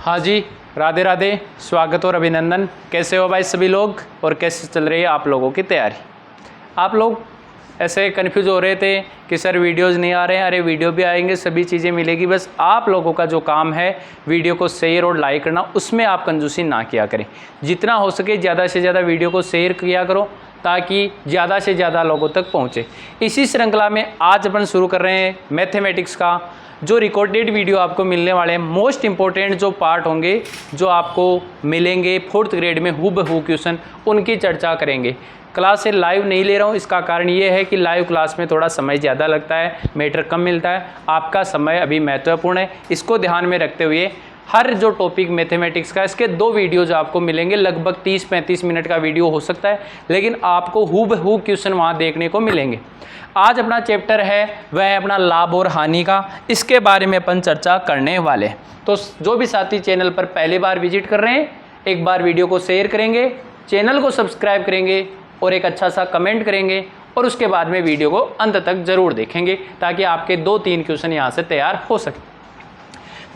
हाँ जी, राधे राधे, स्वागत और अभिनंदन। कैसे हो भाई सभी लोग, और कैसे चल रही है आप लोगों की तैयारी। आप लोग ऐसे कंफ्यूज हो रहे थे कि सर वीडियोस नहीं आ रहे हैं। अरे वीडियो भी आएंगे, सभी चीज़ें मिलेगी, बस आप लोगों का जो काम है वीडियो को शेयर और लाइक करना, उसमें आप कंजूसी ना किया करें। जितना हो सके ज़्यादा से ज़्यादा वीडियो को शेयर किया करो ताकि ज़्यादा से ज़्यादा लोगों तक पहुँचे। इसी श्रृंखला में आज अपन शुरू कर रहे हैं मैथमेटिक्स का जो रिकॉर्डेड वीडियो आपको मिलने वाले हैं। मोस्ट इंपॉर्टेंट जो पार्ट होंगे जो आपको मिलेंगे 4th ग्रेड में हूबहू क्वेश्चन, उनकी चर्चा करेंगे। क्लास से लाइव नहीं ले रहा हूँ, इसका कारण ये है कि लाइव क्लास में थोड़ा समय ज़्यादा लगता है, मैटर कम मिलता है। आपका समय अभी महत्वपूर्ण है, इसको ध्यान में रखते हुए हर जो टॉपिक मैथमेटिक्स का, इसके 2 वीडियोज आपको मिलेंगे। लगभग 30-35 मिनट का वीडियो हो सकता है, लेकिन आपको हूबहू क्वेश्चन वहाँ देखने को मिलेंगे। आज अपना चैप्टर है वह है अपना लाभ और हानि का, इसके बारे में अपन चर्चा करने वाले। तो जो भी साथी चैनल पर पहली बार विजिट कर रहे हैं, एक बार वीडियो को शेयर करेंगे, चैनल को सब्सक्राइब करेंगे और एक अच्छा सा कमेंट करेंगे, और उसके बाद में वीडियो को अंत तक ज़रूर देखेंगे ताकि आपके 2-3 क्वेश्चन यहाँ से तैयार हो सके।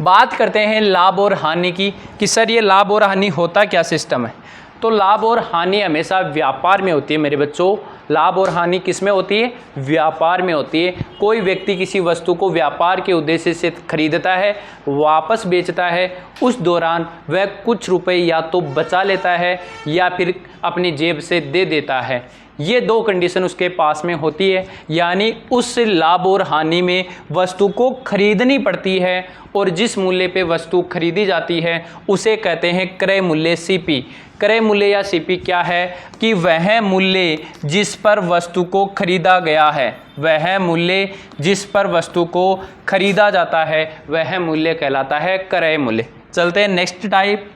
बात करते हैं लाभ और हानि की कि सर ये लाभ और हानि होता क्या सिस्टम है। तो लाभ और हानि हमेशा व्यापार में होती है मेरे बच्चों। लाभ और हानि किस में होती है? व्यापार में होती है। कोई व्यक्ति किसी वस्तु को व्यापार के उद्देश्य से खरीदता है, वापस बेचता है, उस दौरान वह कुछ रुपए या तो बचा लेता है या फिर अपनी जेब से दे देता है। ये 2 कंडीशन उसके पास में होती है, यानी उस लाभ और हानि में वस्तु को खरीदनी पड़ती है और जिस मूल्य पे वस्तु खरीदी जाती है उसे कहते हैं क्रय मूल्य सीपी। क्रय मूल्य या सीपी क्या है कि वह मूल्य जिस पर वस्तु को खरीदा गया है, वह मूल्य जिस पर वस्तु को खरीदा जाता है वह मूल्य कहलाता है क्रय मूल्य। चलते हैं नेक्स्ट टाइप।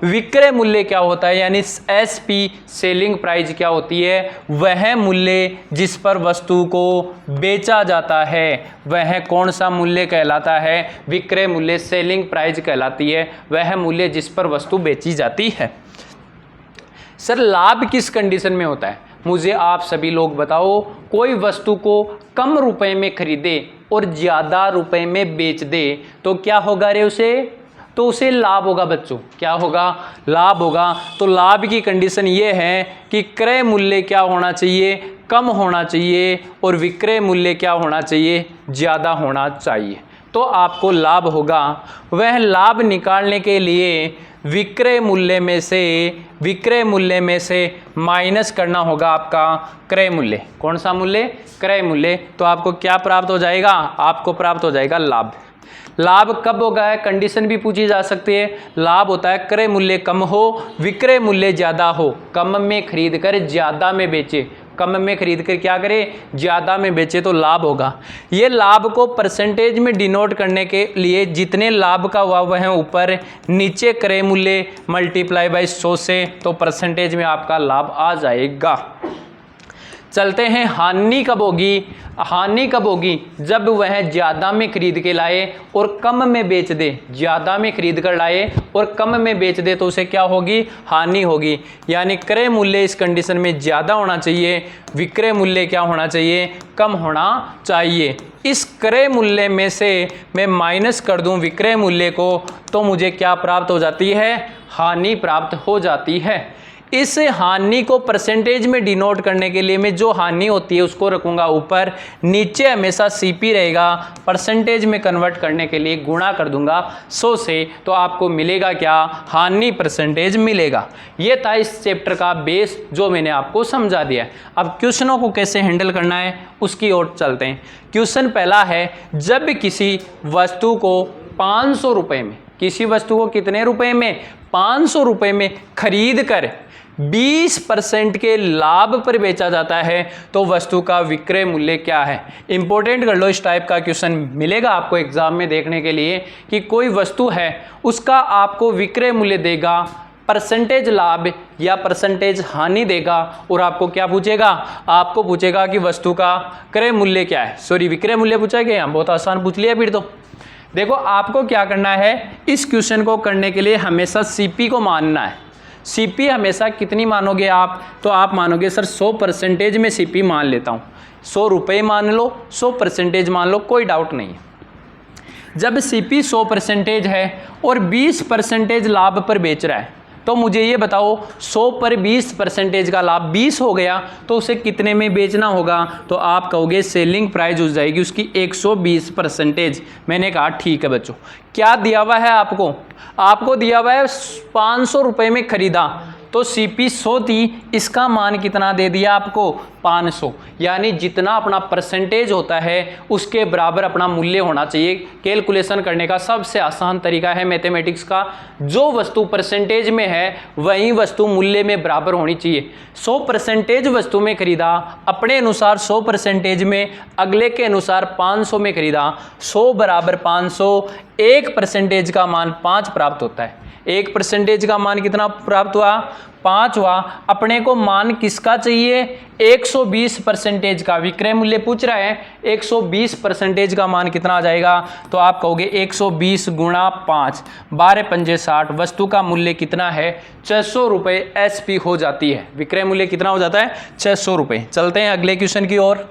विक्रय मूल्य क्या होता है, यानी एसपी सेलिंग प्राइस क्या होती है? वह मूल्य जिस पर वस्तु को बेचा जाता है वह कौन सा मूल्य कहलाता है? विक्रय मूल्य, सेलिंग प्राइस कहलाती है वह मूल्य जिस पर वस्तु बेची जाती है। सर लाभ किस कंडीशन में होता है, मुझे आप सभी लोग बताओ। कोई वस्तु को कम रुपए में खरीदे और ज़्यादा रुपए में बेच दे तो क्या होगा रे उसे? तो उसे लाभ होगा बच्चों। क्या होगा? लाभ होगा। तो लाभ की कंडीशन ये है कि क्रय मूल्य क्या होना चाहिए? कम होना चाहिए, और विक्रय मूल्य क्या होना चाहिए? ज़्यादा होना चाहिए, तो आपको लाभ होगा। वह लाभ निकालने के लिए विक्रय मूल्य में से माइनस करना होगा आपका क्रय मूल्य। कौन सा मूल्य? क्रय मूल्य। तो आपको क्या प्राप्त हो जाएगा? आपको प्राप्त हो जाएगा लाभ। लाभ कब होगा है, कंडीशन भी पूछी जा सकती है। लाभ होता है क्रय मूल्य कम हो, विक्रय मूल्य ज़्यादा हो। कम में खरीद कर ज़्यादा में बेचे, कम में खरीद कर क्या करे? ज़्यादा में बेचे, तो लाभ होगा। ये लाभ को परसेंटेज में डिनोट करने के लिए जितने लाभ का हुआ वह ऊपर, नीचे क्रय मूल्य मल्टीप्लाई बाय 100 से, तो परसेंटेज में आपका लाभ आ जाएगा। चलते हैं हानि कब होगी। हानि कब होगी? जब वह ज़्यादा में खरीद के लाए और कम में बेच दे। ज़्यादा में खरीद कर लाए और कम में बेच दे तो उसे क्या होगी? हानि होगी। यानी क्रय मूल्य इस कंडीशन में ज़्यादा होना चाहिए, विक्रय मूल्य क्या होना चाहिए? कम होना चाहिए। इस क्रय मूल्य में से मैं माइनस कर दूं विक्रय मूल्य को, तो मुझे क्या प्राप्त हो जाती है? हानि प्राप्त हो जाती है। इस हानि को परसेंटेज में डिनोट करने के लिए मैं जो हानि होती है उसको रखूंगा ऊपर, नीचे हमेशा सीपी रहेगा। परसेंटेज में कन्वर्ट करने के लिए गुणा कर दूंगा 100 से, तो आपको मिलेगा क्या? हानि परसेंटेज मिलेगा। ये था इस चैप्टर का बेस जो मैंने आपको समझा दिया। अब क्वेश्चनों को कैसे हैंडल करना है उसकी ओर चलते हैं। क्वेश्चन पहला है, जब किसी वस्तु को 500 रुपये में, किसी वस्तु को कितने रुपए में? 500 रुपये में खरीद कर 20% के लाभ पर बेचा जाता है तो वस्तु का विक्रय मूल्य क्या है? इंपॉर्टेंट कर लो, इस टाइप का क्वेश्चन मिलेगा आपको एग्जाम में देखने के लिए कि कोई वस्तु है उसका आपको विक्रय मूल्य देगा, परसेंटेज लाभ या परसेंटेज हानि देगा, और आपको क्या पूछेगा? आपको पूछेगा कि वस्तु का क्रय मूल्य क्या है। सॉरी, विक्रय मूल्य पूछा गया, बहुत आसान पूछ लिया फिर तो। देखो आपको क्या करना है, इस क्वेश्चन को करने के लिए हमेशा सीपी को मानना है। सीपी हमेशा कितनी मानोगे आप? तो आप मानोगे सर 100% में सीपी मान लेता हूँ। 100 रुपये मान लो, 100% मान लो, कोई डाउट नहीं है। जब CP 100% है और 20% लाभ पर बेच रहा है, तो मुझे ये बताओ 100 पर 20% का लाभ 20 हो गया, तो उसे कितने में बेचना होगा? तो आप कहोगे सेलिंग प्राइस हो जाएगी उसकी 120%। मैंने कहा ठीक है बच्चों। क्या दिया हुआ है आपको? आपको दिया हुआ है 500 रुपये में खरीदा, तो CP 100 थी, इसका मान कितना दे दिया आपको? 500। यानी जितना अपना परसेंटेज होता है उसके बराबर अपना मूल्य होना चाहिए। कैलकुलेशन करने का सबसे आसान तरीका है मैथमेटिक्स का, जो वस्तु परसेंटेज में है वही वस्तु मूल्य में बराबर होनी चाहिए। 100% वस्तु में खरीदा, अपने अनुसार 100% में, अगले के अनुसार 500 में खरीदा, 100 बराबर 500, 1% का मान 5 प्राप्त होता है। 1% का मान कितना प्राप्त हुआ? 5 हुआ। अपने को मान किसका चाहिए? 120% का। विक्रय मूल्य पूछ रहा है, 120% का मान कितना आ जाएगा? तो आप कहोगे 120 गुणा 5, 12 पंजे 60, वस्तु का मूल्य कितना है? 600 रुपये SP हो जाती है। विक्रय मूल्य कितना हो जाता है? 600 रुपये। चलते हैं अगले क्वेश्चन की ओर।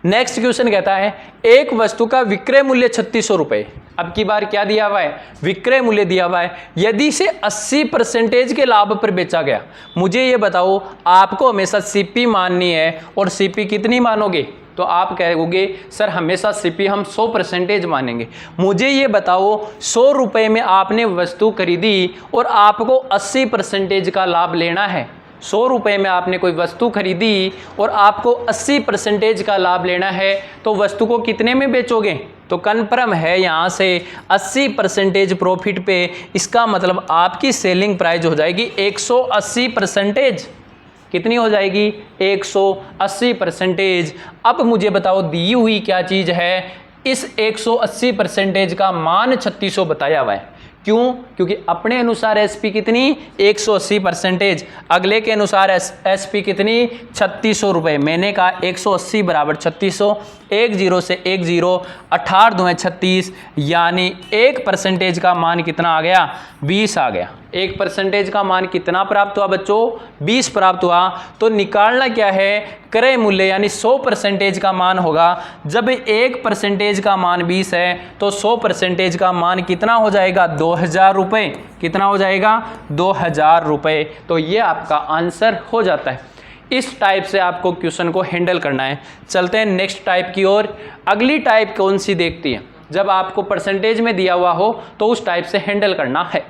नेक्स्ट क्वेश्चन कहता है एक वस्तु का विक्रय मूल्य 3600 रुपये। अब की बार क्या दिया हुआ है? विक्रय मूल्य दिया हुआ है। यदि इसे 80% के लाभ पर बेचा गया, मुझे ये बताओ, आपको हमेशा CP माननी है, और CP कितनी मानोगे? तो आप कहोगे सर हमेशा CP हम 100% मानेंगे। मुझे ये बताओ 100 रुपये में आपने वस्तु खरीदी और आपको 80% का लाभ लेना है। 100 रुपये में आपने कोई वस्तु खरीदी और आपको 80% का लाभ लेना है, तो वस्तु को कितने में बेचोगे? तो कन्फर्म है यहाँ से 80% प्रॉफिट पे। इसका मतलब आपकी सेलिंग प्राइस हो जाएगी 180%। कितनी हो जाएगी? 180%। अब मुझे बताओ दी हुई क्या चीज़ है? इस 180% का मान 3600 बताया हुआ है। क्यों? क्योंकि अपने अनुसार SP कितनी? 180%। अगले के अनुसार SP कितनी? 3600 रुपये। मैंने कहा 180 बराबर 3600, 1 0 से 1 0, 18 2 36, यानी 1% का मान कितना आ गया? 20 आ गया। 1% का मान कितना प्राप्त हुआ बच्चों? 20 प्राप्त हुआ। तो निकालना क्या है? क्रय मूल्य, यानी 100% का मान होगा। जब 1% का मान 20 है तो 100% का मान कितना हो जाएगा? 2000 रुपये। कितना हो जाएगा? 2000 रुपये। तो ये आपका आंसर हो जाता है। इस टाइप से आपको क्वेश्चन को हैंडल करना है। चलते हैं नेक्स्ट टाइप की ओर। अगली टाइप कौन सी देखती है? जब आपको परसेंटेज में दिया हुआ हो तो उस टाइप से हैंडल करना है।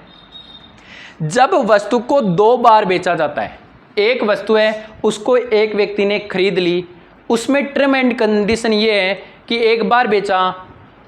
जब वस्तु को 2 बार बेचा जाता है, एक वस्तु है उसको एक व्यक्ति ने खरीद ली, उसमें टर्म एंड कंडीशन ये है कि एक बार बेचा,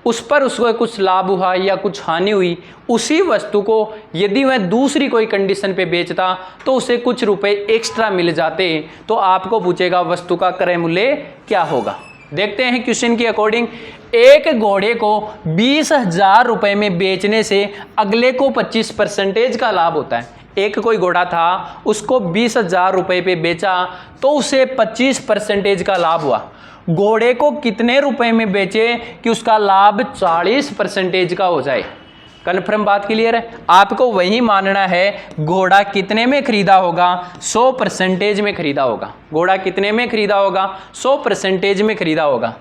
उस पर उसको कुछ लाभ हुआ या कुछ हानि हुई, उसी वस्तु को यदि वह दूसरी कोई कंडीशन पे बेचता तो उसे कुछ रुपए एक्स्ट्रा मिल जाते। तो आपको पूछेगा वस्तु का क्रय मूल्य क्या होगा। देखते हैं क्वेश्चन के अकॉर्डिंग। एक घोड़े को 20,000 रुपये में बेचने से अगले को 25% का लाभ होता है। एक कोई घोड़ा था, उसको 20,000 रुपये पे बेचा तो उसे 25% का लाभ हुआ। घोड़े को कितने रुपए में बेचे कि उसका लाभ 40% का हो जाए? कन्फर्म बात क्लियर है? आपको वही मानना है। घोड़ा कितने में खरीदा होगा? 100% में खरीदा होगा। घोड़ा कितने में खरीदा होगा? 100% में खरीदा होगा।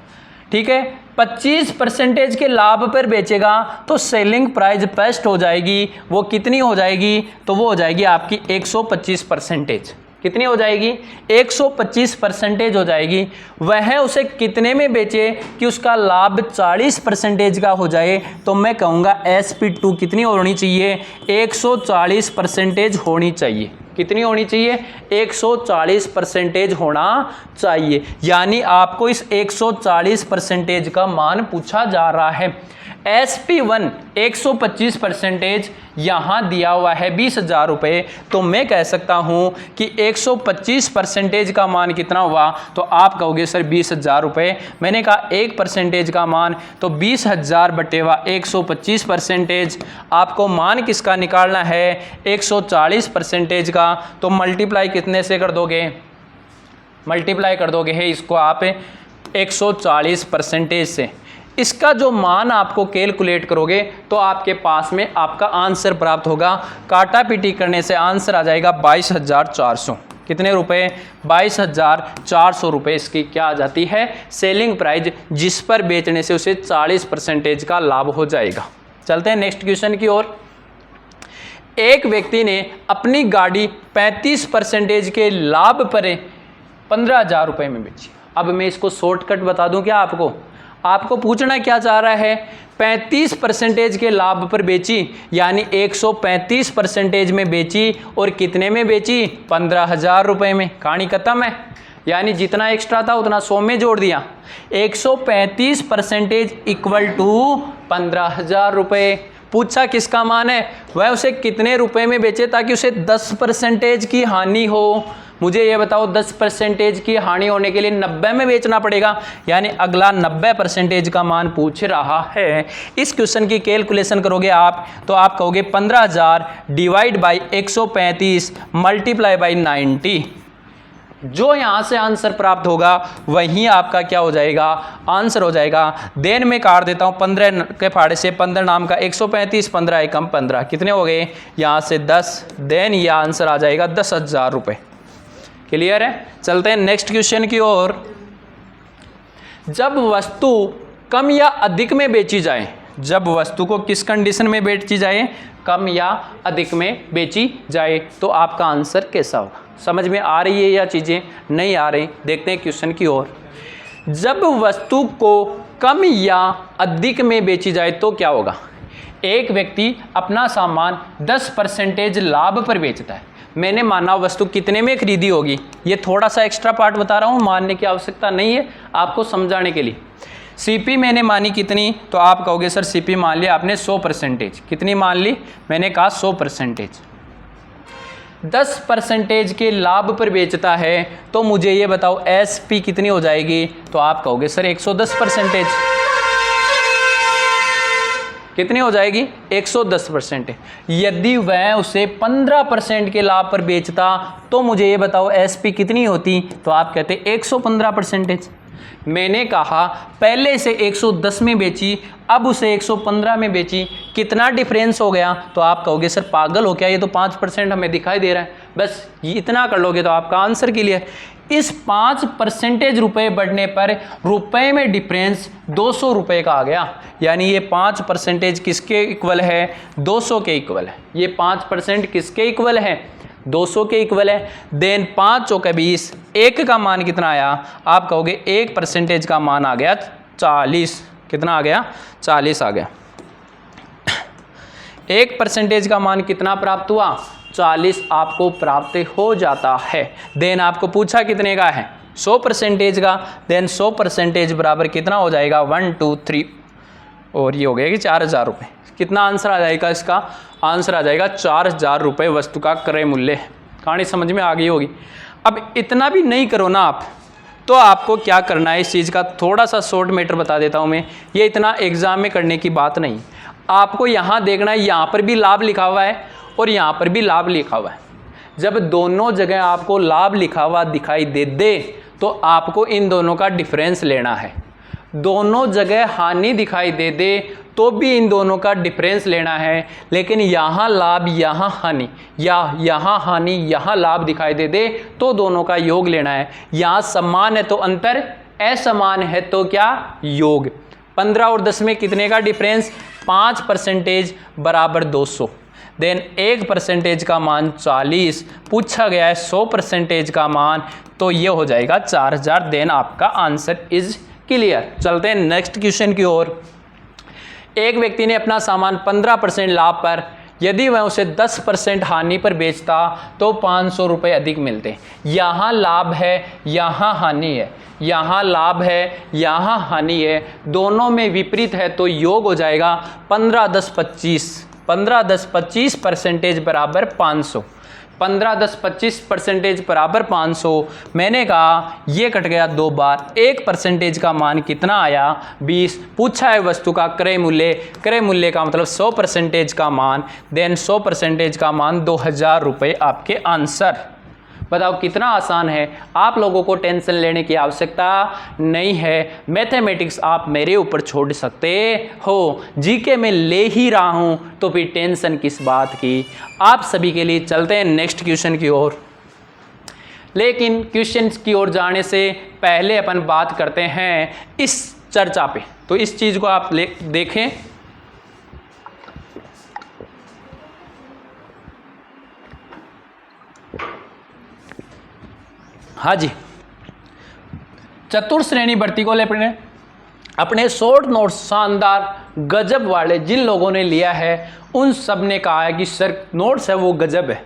ठीक है, 25% के लाभ पर बेचेगा तो सेलिंग प्राइस बेस्ट हो जाएगी। वो कितनी हो जाएगी? तो वो हो जाएगी आपकी 125%। कितनी हो जाएगी? 125% हो जाएगी। वह उसे कितने में बेचे कि उसका लाभ 40% का हो जाए? तो मैं कहूँगा SP2 कितनी होनी चाहिए? 140% होनी चाहिए। कितनी होनी चाहिए? 140% होना चाहिए। यानी आपको इस 140% का मान पूछा जा रहा है। SP1 125% यहाँ दिया हुआ है 20,000 रुपये, तो मैं कह सकता हूँ कि 125% का मान कितना हुआ? तो आप कहोगे सर 20,000 रुपये। मैंने कहा 1% का मान, तो 20,000 बटे हुआ 125%। आपको मान किसका निकालना है? 140% का। तो मल्टीप्लाई कितने से कर दोगे? मल्टीप्लाई कर दोगे है इसको आप 140% से। इसका जो मान आपको कैलकुलेट करोगे तो आपके पास में आपका आंसर प्राप्त होगा। काटा पीटी करने से आंसर आ जाएगा 22,400। कितने रुपए? 22,400 रुपये इसकी क्या आ जाती है? सेलिंग प्राइस, जिस पर बेचने से उसे 40% का लाभ हो जाएगा। चलते हैं नेक्स्ट क्वेश्चन की ओर। एक व्यक्ति ने अपनी गाड़ी 35% के लाभ पर 15,000 रुपये में बेची। अब मैं इसको शॉर्टकट बता दूं क्या आपको पूछना क्या चाह रहा है? 35% के लाभ पर बेची, यानी 135% में बेची, और कितने में बेची? 15,000 रुपये में। कहानी खत्म है। यानी जितना एक्स्ट्रा था उतना 100 में जोड़ दिया। 135% इक्वल टू 15,000 रुपये। पूछा किसका मान है? वह उसे कितने रुपए में बेचे ताकि उसे 10% की हानि हो। मुझे ये बताओ, 10% की हानि होने के लिए 90 में बेचना पड़ेगा, यानी अगला 90% का मान पूछ रहा है। इस क्वेश्चन की कैलकुलेशन करोगे आप तो आप कहोगे 15,000 डिवाइड बाई 135 मल्टीप्लाई बाई 90। जो यहाँ से आंसर प्राप्त होगा वहीं आपका क्या हो जाएगा? आंसर हो जाएगा। देन में काट देता हूँ 15 के फाड़े से 15 नाम का 135, 15 एकम 15, कितने हो गए? यहाँ से 10। देन ये आंसर आ जाएगा 10,000 रुपये। क्लियर है? चलते हैं नेक्स्ट क्वेश्चन की ओर। जब वस्तु कम या अधिक में बेची जाए, जब वस्तु को किस कंडीशन में बेची जाए? कम या अधिक में बेची जाए, तो आपका आंसर कैसा होगा? समझ में आ रही है या चीज़ें नहीं आ रही? देखते हैं क्वेश्चन की ओर। जब वस्तु को कम या अधिक में बेची जाए तो क्या होगा? एक व्यक्ति अपना सामान 10% लाभ पर बेचता है। मैंने माना वस्तु कितने में खरीदी होगी, ये थोड़ा सा एक्स्ट्रा पार्ट बता रहा हूँ, मानने की आवश्यकता नहीं है, आपको समझाने के लिए। सीपी मैंने मानी कितनी? तो आप कहोगे सर सीपी मान लिया आपने 100%। कितनी मान ली? मैंने कहा 100%। 10% के लाभ पर बेचता है, तो मुझे ये बताओ एसपी कितनी हो जाएगी? तो आप कहोगे सर 110%। कितनी हो जाएगी? 110%। यदि वह उसे 15% के लाभ पर बेचता तो मुझे ये बताओ एसपी कितनी होती? तो आप कहते 115%। मैंने कहा पहले से 110 में बेची, अब उसे 115 में बेची, कितना डिफरेंस हो गया? तो आप कहोगे सर पागल हो क्या, ये तो 5% हमें दिखाई दे रहा है। बस इतना कर लोगे तो आपका आंसर क्लियर। इस 5% रुपये बढ़ने पर रुपए में डिफरेंस 200 रुपये का आ गया, यानी ये 5% किसके इक्वल है? 200 के इक्वल है। ये 5% किसके इक्वल है? 200 के इक्वल है। देन 5 चौके 20, 1 का मान कितना आया? आप कहोगे 1% का मान आ गया 40। कितना आ गया? 40 आ गया। 1% का मान कितना प्राप्त हुआ? 40 आपको प्राप्त हो जाता है। देन आपको पूछा कितने का है? 100% का। देन 100% बराबर कितना हो जाएगा? 1 2 3, और ये हो गया कि 4,000 रुपये। कितना आंसर आ जाएगा इसका? आंसर आ जाएगा 4,000 रुपये वस्तु का क्रय मूल्य है। कहानी समझ में आ गई होगी। अब इतना भी नहीं करो ना आप, तो आपको क्या करना है, इस चीज़ का थोड़ा सा शॉर्ट मैटर बता देता हूँ मैं। ये इतना एग्जाम में करने की बात नहीं। आपको यहाँ देखना है, यहाँ पर भी लाभ लिखा हुआ है और यहाँ पर भी लाभ लिखा हुआ है। जब दोनों जगह आपको लाभ लिखा हुआ दिखाई दे तो आपको इन दोनों का डिफरेंस लेना है। दोनों जगह हानि दिखाई दे तो भी इन दोनों का डिफरेंस लेना है। लेकिन यहाँ लाभ यहाँ हानि, या यहाँ हानि यहाँ लाभ दिखाई दे तो दोनों का योग लेना है। यहाँ समान है तो अंतर, असमान है तो क्या? योग। 15 और 10 में कितने का डिफरेंस? 5% बराबर 200। देन 1% का मान 40, पूछा गया है 100% का मान, तो ये हो जाएगा 4,000। देन आपका आंसर इज क्लियर। चलते हैं नेक्स्ट क्वेश्चन की ओर। एक व्यक्ति ने अपना सामान 15% लाभ पर, यदि वह उसे 10% हानि पर बेचता तो 500 रुपये अधिक मिलते। यहाँ लाभ है, यहाँ हानि है, यहाँ लाभ है, यहाँ हानि है, दोनों में विपरीत है तो योग हो जाएगा 15 10 25। 15 10 25% बराबर 500। 15 10 25% बराबर 500। मैंने कहा ये कट गया 2 बार। 1% का मान कितना आया? 20। पूछा है वस्तु का क्रय मूल्य, क्रय मूल्य का मतलब 100% का मान। देन 100% का मान 2,000 रुपये आपके आंसर। बताओ कितना आसान है। आप लोगों को टेंशन लेने की आवश्यकता नहीं है। मैथमेटिक्स आप मेरे ऊपर छोड़ सकते हो। जीके में ले ही रहा हूँ तो फिर टेंशन किस बात की। आप सभी के लिए चलते हैं नेक्स्ट क्वेश्चन की ओर। लेकिन क्वेश्चंस की ओर जाने से पहले अपन बात करते हैं इस चर्चा पे। तो इस चीज को आप देखें। हाँ जी, चतुर्थ श्रेणी भर्ती को लेकर अपने शॉर्ट नोट्स शानदार गजब वाले जिन लोगों ने लिया है उन सब ने कहा है कि सर नोट्स है वो गजब है।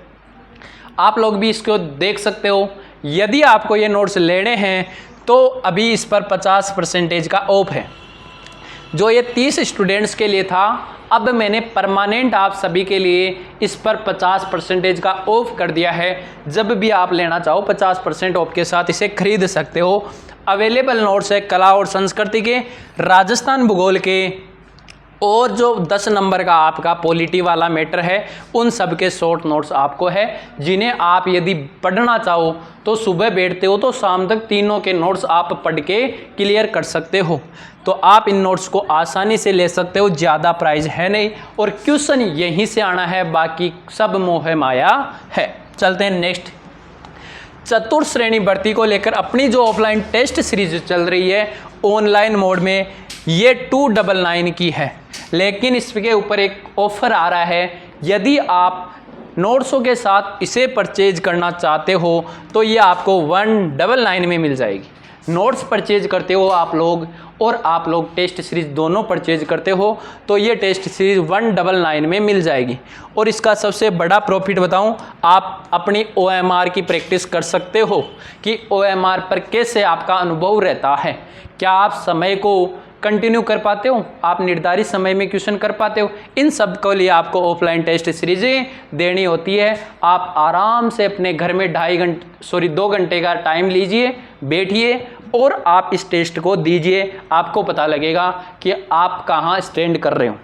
आप लोग भी इसको देख सकते हो। यदि आपको ये नोट्स लेने हैं तो अभी इस पर 50% का ऑफ है। जो ये 30 स्टूडेंट्स के लिए था, अब मैंने परमानेंट आप सभी के लिए इस पर 50% का ऑफ कर दिया है। जब भी आप लेना चाहो 50% ऑफ के साथ इसे खरीद सकते हो। अवेलेबल नोट्स है कला और संस्कृति के, राजस्थान भूगोल के, और जो 10 नंबर का आपका पॉलिटी वाला मैटर है उन सब के शॉर्ट नोट्स आपको है, जिन्हें आप यदि पढ़ना चाहो तो सुबह बैठते हो तो शाम तक तीनों के नोट्स आप पढ़ के क्लियर कर सकते हो। तो आप इन नोट्स को आसानी से ले सकते हो, ज़्यादा प्राइस है नहीं और क्वेश्चन यहीं से आना है, बाकी सब मोह माया है। चलते हैं नेक्स्ट। चतुर्थ श्रेणी भर्ती को लेकर अपनी जो ऑफलाइन टेस्ट सीरीज चल रही है ऑनलाइन मोड में, ये 299 की है, लेकिन इसके ऊपर एक ऑफर आ रहा है। यदि आप नोट्सों के साथ इसे परचेज करना चाहते हो तो ये आपको 199 में मिल जाएगी। नोट्स परचेज करते हो आप लोग और आप लोग टेस्ट सीरीज दोनों परचेज करते हो तो ये टेस्ट सीरीज 199 में मिल जाएगी। और इसका सबसे बड़ा प्रॉफिट बताऊं, आप अपनी OMR की प्रैक्टिस कर सकते हो कि OMR पर कैसे आपका अनुभव रहता है। क्या आप समय को कंटिन्यू कर पाते हो, आप निर्धारित समय में क्वेश्चन कर पाते हो। इन सब के लिए आपको ऑफलाइन टेस्ट सीरीजें देनी होती है। आप आराम से अपने घर में 2 घंटे का टाइम लीजिए, बैठिए और आप इस टेस्ट को दीजिए। आपको पता लगेगा कि आप कहाँ स्टैंड कर रहे हो,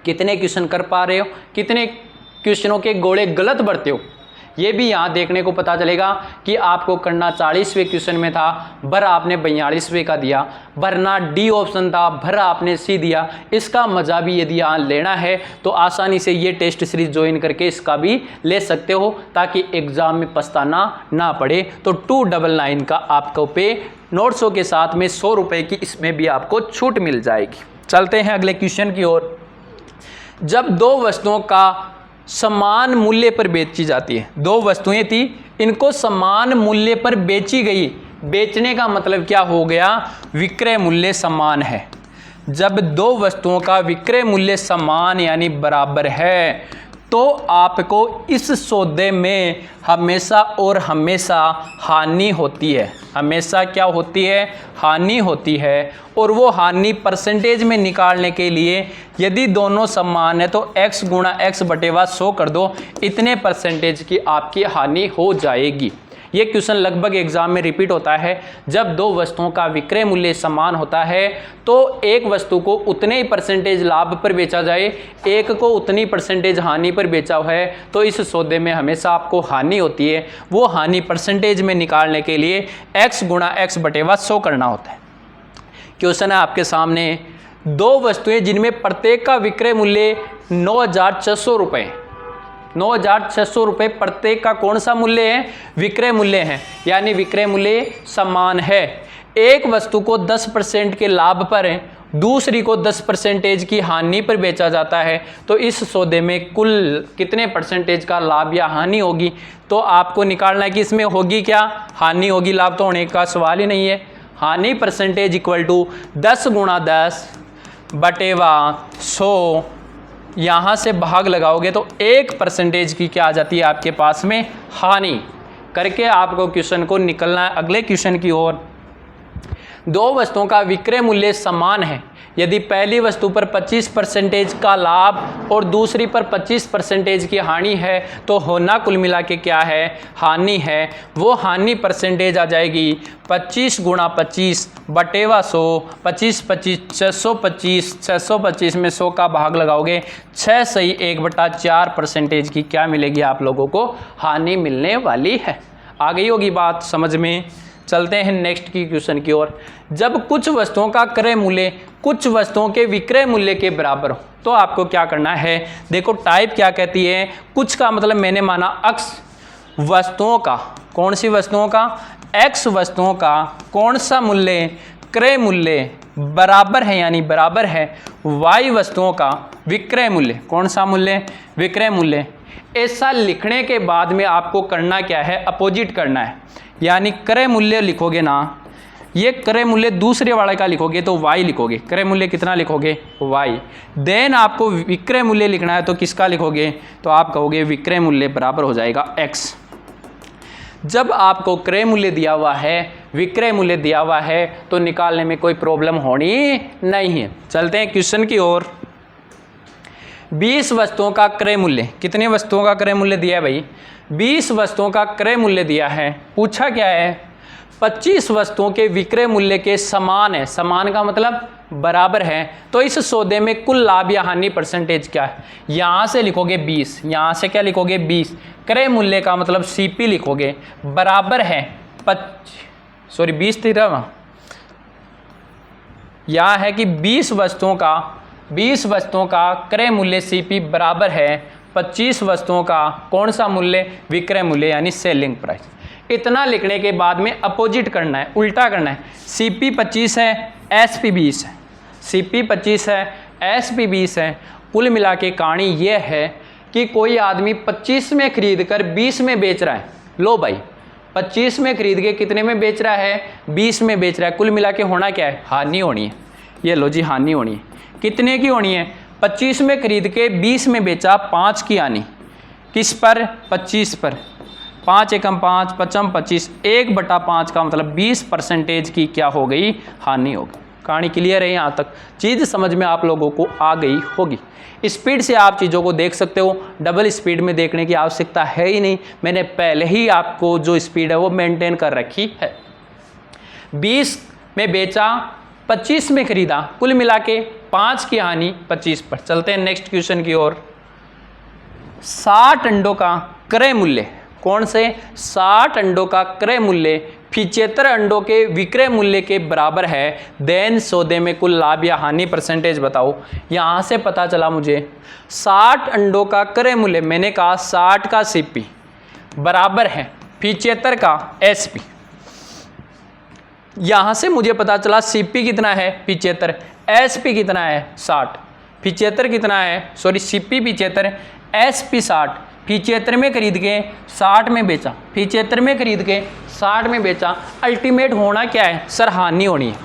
कितने क्वेश्चन कर पा रहे हो, कितने क्वेश्चनों के गोले गलत भरते हो। ये भी यहाँ देखने को पता चलेगा कि आपको करना 40वें क्वेश्चन में था, भर आपने 42वें का दिया, भरना डी ऑप्शन था, भर आपने सी दिया। इसका मजा भी यदि यहाँ लेना है तो आसानी से ये टेस्ट सीरीज ज्वाइन करके इसका भी ले सकते हो, ताकि एग्जाम में पछताना ना पड़े। तो 299 का आपको पे नोट्सों के साथ में 100 रुपये की इसमें भी आपको छूट मिल जाएगी। चलते हैं अगले क्वेश्चन की ओर। जब दो वस्तुओं का समान मूल्य पर बेची जाती है, दो वस्तुएं थी, इनको समान मूल्य पर बेची गई। बेचने का मतलब क्या हो गया, विक्रय मूल्य समान है। जब दो वस्तुओं का विक्रय मूल्य समान यानी बराबर है तो आपको इस सौदे में हमेशा और हमेशा हानि होती है। हमेशा क्या होती है, हानि होती है। और वो हानि परसेंटेज में निकालने के लिए यदि दोनों समान है तो x गुणा x बटे 100 कर दो, इतने परसेंटेज की आपकी हानि हो जाएगी। ये क्वेश्चन लगभग एग्जाम में रिपीट होता है। जब दो वस्तुओं का विक्रय मूल्य समान होता है तो एक वस्तु को उतने ही परसेंटेज लाभ पर बेचा जाए, एक को उतनी परसेंटेज हानि पर बेचा हुआ है, तो इस सौदे में हमेशा आपको हानि होती है। वो हानि परसेंटेज में निकालने के लिए x गुणा x बटे 100 करना होता है। क्वेश्चन है आपके सामने, दो वस्तुएं जिनमें प्रत्येक का विक्रय मूल्य 9,600 रुपये, 9,600 रुपये प्रत्येक का कौन सा मूल्य है, विक्रय मूल्य है, यानी विक्रय मूल्य समान है। एक वस्तु को 10% के लाभ पर है, दूसरी को 10% की हानि पर बेचा जाता है, तो इस सौदे में कुल कितने परसेंटेज का लाभ या हानि होगी। तो आपको निकालना है कि इसमें होगी क्या, हानि होगी, लाभ तो होने का सवाल ही नहीं है। हानि परसेंटेज इक्वल टू 10 गुणा 10 बटे 100, यहाँ से भाग लगाओगे तो 1% की क्या आ जाती है आपके पास में, हानि। करके आपको क्वेश्चन को निकलना है अगले क्वेश्चन की ओर। दो वस्तुओं का विक्रय मूल्य समान है, यदि पहली वस्तु पर 25% का लाभ और दूसरी पर 25% की हानि है तो होना कुल मिला के क्या है, हानि है। वो हानि परसेंटेज आ जाएगी 25 गुणा 25 बटे 100, 25 25 625, 625 में 100 का भाग लगाओगे, 6 सही 1/4% की क्या मिलेगी आप लोगों को, हानि मिलने वाली है। आ गई होगी बात समझ में। चलते हैं नेक्स्ट की क्वेश्चन की ओर। जब कुछ वस्तुओं का क्रय मूल्य कुछ वस्तुओं के विक्रय मूल्य के बराबर हो तो आपको क्या करना है, देखो टाइप क्या कहती है, कुछ का मतलब मैंने माना अक्स वस्तुओं का, कौन सी वस्तुओं का, x वस्तुओं का कौन सा मूल्य, क्रय मूल्य बराबर है यानी बराबर है y वस्तुओं का विक्रय मूल्य। कौन सा मूल्य, विक्रय मूल्य। ऐसा लिखने के बाद में आपको करना क्या है, अपोजिट करना है, यानी क्रय मूल्य लिखोगे ना, ये क्रय मूल्य दूसरे वाले का लिखोगे तो y लिखोगे, क्रय मूल्य कितना लिखोगे y। देन आपको विक्रय मूल्य लिखना है तो किसका लिखोगे, तो आप कहोगे विक्रय मूल्य बराबर हो जाएगा x। जब आपको क्रय मूल्य दिया हुआ है, विक्रय मूल्य दिया हुआ है, तो निकालने में कोई प्रॉब्लम होनी नहीं है। चलते हैं क्वेश्चन की ओर। 20 वस्तुओं का क्रय मूल्य, कितने वस्तुओं का क्रय मूल्य दिया है भाई, 20 वस्तुओं का क्रय मूल्य दिया है। पूछा क्या है, 25 वस्तुओं के विक्रय मूल्य के समान है, समान का मतलब बराबर है, तो इस सौदे में कुल लाभ या हानि परसेंटेज क्या है, यहाँ से लिखोगे 20, यहाँ से क्या लिखोगे 20, क्रय मूल्य का मतलब CP लिखोगे, बराबर है 20 13, यहाँ है कि 20 वस्तुओं का क्रय मूल्य CP बराबर है 25 वस्तुओं का कौन सा मूल्य, विक्रय मूल्य यानी सेलिंग प्राइस। इतना लिखने के बाद में अपोजिट करना है, उल्टा करना है। CP 25 है, SP 20 है, CP 25 है, SP 20 है। कुल मिला के कहानी ये है कि कोई आदमी 25 में खरीद कर 20 में बेच रहा है। लो भाई, 25 में खरीद के कितने में बेच रहा है, 20 में बेच रहा है। कुल मिला के होना क्या है, हानि होनी है। ये लो जी, हानि होनी है। कितने की होनी है, 25 में खरीद के 20 में बेचा, 5 की हानि। किस पर, 25 पर। 5 एकम 5, 5 25, 1/5 का मतलब 20% की क्या हो गई, हानि हो गई। कहानी क्लियर है, यहाँ तक चीज़ समझ में आप लोगों को आ गई होगी। स्पीड से आप चीज़ों को देख सकते हो, डबल स्पीड में देखने की आवश्यकता है ही नहीं। मैंने पहले ही आपको जो स्पीड है वो मेंटेन कर रखी है। 20 में बेचा, 25 में खरीदा, कुल मिला के 5 की हानि 25 पर। चलते हैं नेक्स्ट क्वेश्चन की ओर। 60 अंडों का क्रय मूल्य, कौन से, 60 अंडों का क्रय मूल्य 75 अंडों के विक्रय मूल्य के बराबर है। देन सौदे में कुल लाभ या हानि परसेंटेज बताओ। यहाँ से पता चला मुझे 60 अंडों का क्रय मूल्य, मैंने कहा 60 का CP बराबर है 75 का SP। यहाँ से मुझे पता चला CP कितना है 75, SP कितना है 60। 75 कितना है, सॉरी CP 75, SP 60। 75 में खरीद के 60 में बेचा, 75 में खरीद के 60 में बेचा। अल्टीमेट होना क्या है सर, हानि होनी है।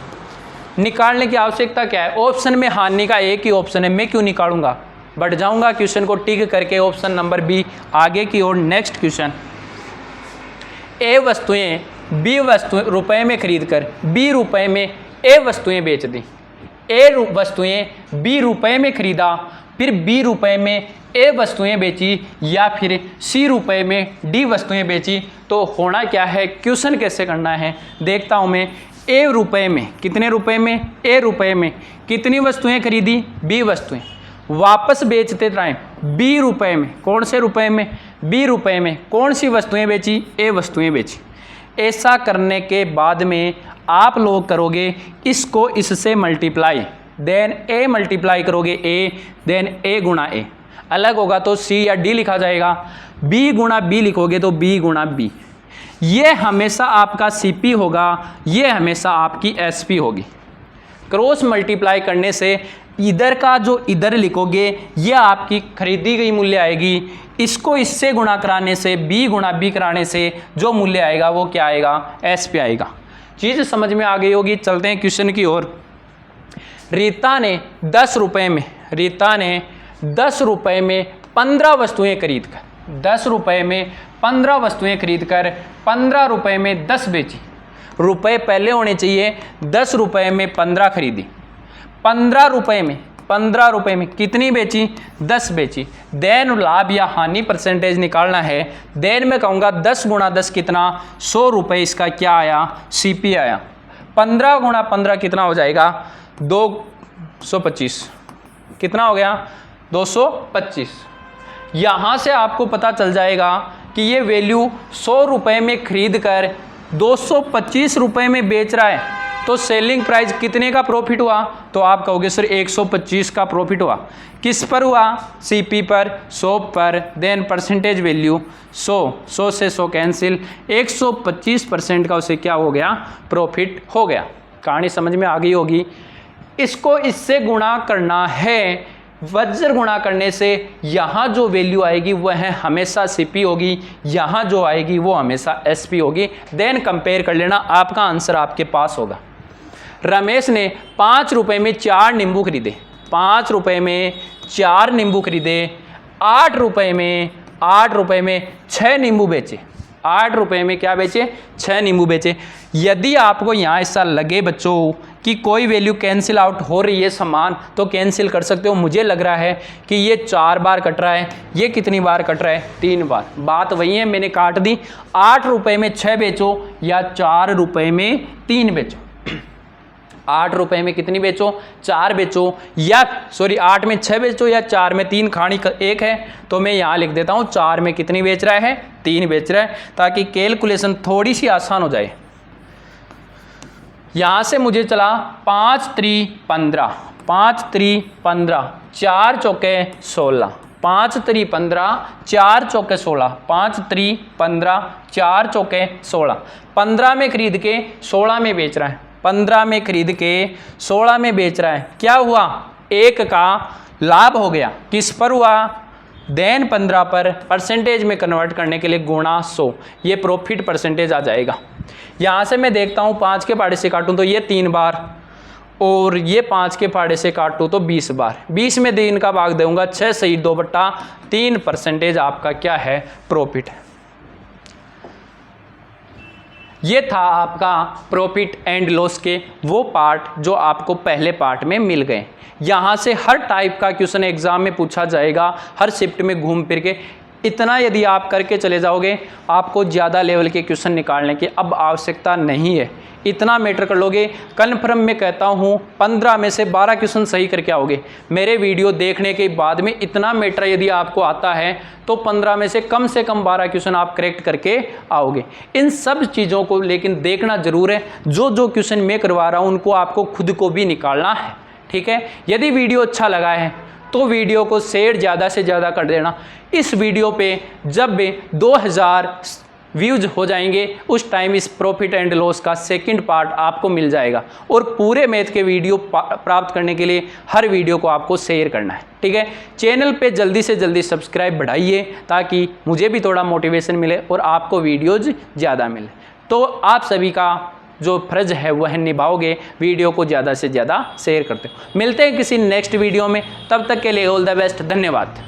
निकालने की आवश्यकता क्या है, ऑप्शन में हानि का एक ही ऑप्शन है, मैं क्यों निकालूंगा, बढ़ जाऊंगा। क्वेश्चन को टिक करके ऑप्शन नंबर B आगे की ओर। नेक्स्ट क्वेश्चन, A वस्तुएं B वस्तुएं रुपए में खरीद कर B रुपए में A वस्तुएं बेच दी। A वस्तुएं B रुपए में खरीदा, फिर B रुपए में A वस्तुएं बेची, या फिर C रुपए में D वस्तुएं बेची, तो होना क्या है, क्वेश्चन कैसे करना है देखता हूं मैं। A रुपए में, कितने रुपए में, A रुपए में कितनी वस्तुएं खरीदी, B वस्तुएं, वापस बेचते टाइम B रुपए में, कौन से रुपए में, B रुपए में कौन सी वस्तुएं बेची, A वस्तुएं बेची। ऐसा करने के बाद में आप लोग करोगे इसको इससे मल्टीप्लाई, देन A मल्टीप्लाई करोगे A, देन A गुणा A। अलग होगा तो C या D लिखा जाएगा, B गुणा B लिखोगे तो B गुणा B। ये हमेशा आपका CP होगा, ये हमेशा आपकी SP होगी। क्रॉस मल्टीप्लाई करने से इधर का जो इधर लिखोगे ये आपकी खरीदी गई मूल्य आएगी, इसको इससे गुणा कराने से B गुणा B कराने से जो मूल्य आएगा वो क्या आएगा, SP आएगा। चीज़ समझ में आ गई होगी। चलते हैं क्वेश्चन की ओर। रीता ने 10 रुपये में, रीता ने 10 रुपये में 15 वस्तुएं खरीद कर, 10 रुपये में 15 वस्तुएं खरीद कर 15 रुपये में 10 बेची। रुपए पहले होने चाहिए, 10 रुपये में 15 खरीदी, 15 रुपये में कितनी बेची, 10 बेची। देन लाभ या हानि परसेंटेज निकालना है। देन मैं कहूँगा 10 गुणा 10 कितना, 100 रुपये इसका क्या आया, CP आया। 15 गुणा 15 कितना हो जाएगा, 225, कितना हो गया, 225। यहाँ से आपको पता चल जाएगा कि ये वैल्यू 100 रुपये में खरीद कर 225 रुपये में बेच रहा है। तो सेलिंग प्राइस कितने का प्रॉफिट हुआ, तो आप कहोगे सर 125 का प्रॉफिट हुआ। किस पर हुआ, सीपी पर, 100 पर, देन परसेंटेज वैल्यू 100 से 100 कैंसिल, 125% का उसे क्या हो गया, प्रॉफिट हो गया। कहानी समझ में आ गई होगी। इसको इससे गुणा करना है, वज्र गुणा करने से यहाँ जो वैल्यू आएगी वह हमेशा सीपी होगी, यहाँ जो आएगी वो हमेशा एसपी होगी। देन कंपेयर कर लेना, आपका आंसर आपके पास होगा। रमेश ने 5 रुपए में 4 नींबू खरीदे, 5 रुपए में 4 नींबू खरीदे, 8 रुपए में 6 नींबू बेचे, 8 रुपए में क्या बेचे, 6 नींबू बेचे। यदि आपको यहाँ ऐसा लगे बच्चों कि कोई वैल्यू कैंसिल आउट हो रही है समान, तो कैंसिल कर सकते हो। मुझे लग रहा है कि ये 4 बार कट रहा है, ये कितनी बार कट रहा है, 3 बार। बात वही है, मैंने काट दी। 8 रुपए में 6 बेचो या 4 रुपए में 3 बेचो। 8 रुपए में कितनी बेचो, 4 बेचो, या सॉरी 8 में 6 बेचो या 4 में 3, खानी एक है तो मैं यहाँ लिख देता हूँ 4 में कितनी बेच रहा है, 3 बेच रहा है, ताकि कैलकुलेशन थोड़ी सी आसान हो जाए। यहाँ से मुझे चला 5 3 15, 5 3 15, 4 चौके 16, 5 3 15, 4 चौके 16, 5 3 15, 4 चौके 16, 15 में खरीद के 16 में बेच रहा है, 15 में खरीद के 16 में बेच रहा है। क्या हुआ, 1 का लाभ हो गया। किस पर हुआ, देन 15 पर, परसेंटेज में कन्वर्ट करने के लिए गुणा 100, ये प्रॉफिट परसेंटेज आ जाएगा। यहाँ से मैं देखता हूँ 5 के पहाड़े से काटूँ तो ये 3 बार, और ये 5 के पहाड़े से काटूँ तो 20 बार, 20 में 3 का भाग दूंगा, 6 सही 2/3% आपका क्या है, प्रॉफिट। ये था आपका प्रॉफिट एंड लॉस के वो पार्ट जो आपको पहले पार्ट में मिल गए। यहाँ से हर टाइप का क्वेश्चन एग्जाम में पूछा जाएगा, हर शिफ्ट में घूम फिर के। इतना यदि आप करके चले जाओगे, आपको ज़्यादा लेवल के क्वेश्चन निकालने की अब आवश्यकता नहीं है। इतना मैटर कर लोगे, कन्फर्म में कहता हूँ 15 में से 12 क्वेश्चन सही करके आओगे। मेरे वीडियो देखने के बाद में इतना मैटर यदि आपको आता है तो 15 में से कम 12 क्वेश्चन आप करेक्ट करके आओगे। इन सब चीज़ों को लेकिन देखना जरूर है, जो क्वेश्चन मैं करवा रहा हूँ उनको आपको खुद को भी निकालना है, ठीक है। यदि वीडियो अच्छा लगा है तो वीडियो को शेयर ज़्यादा से ज़्यादा कर देना। इस वीडियो पे जब भी 2000 व्यूज हो जाएंगे उस टाइम इस प्रॉफिट एंड लॉस का सेकंड पार्ट आपको मिल जाएगा। और पूरे मैथ के वीडियो प्राप्त करने के लिए हर वीडियो को आपको शेयर करना है, ठीक है। चैनल पे जल्दी से जल्दी सब्सक्राइब बढ़ाइए ताकि मुझे भी थोड़ा मोटिवेशन मिले और आपको वीडियोज ज़्यादा मिले। तो आप सभी का जो फर्ज है वह निभाओगे, वीडियो को ज़्यादा से ज़्यादा शेयर करते हो। मिलते हैं किसी नेक्स्ट वीडियो में, तब तक के लिए ऑल द बेस्ट, धन्यवाद।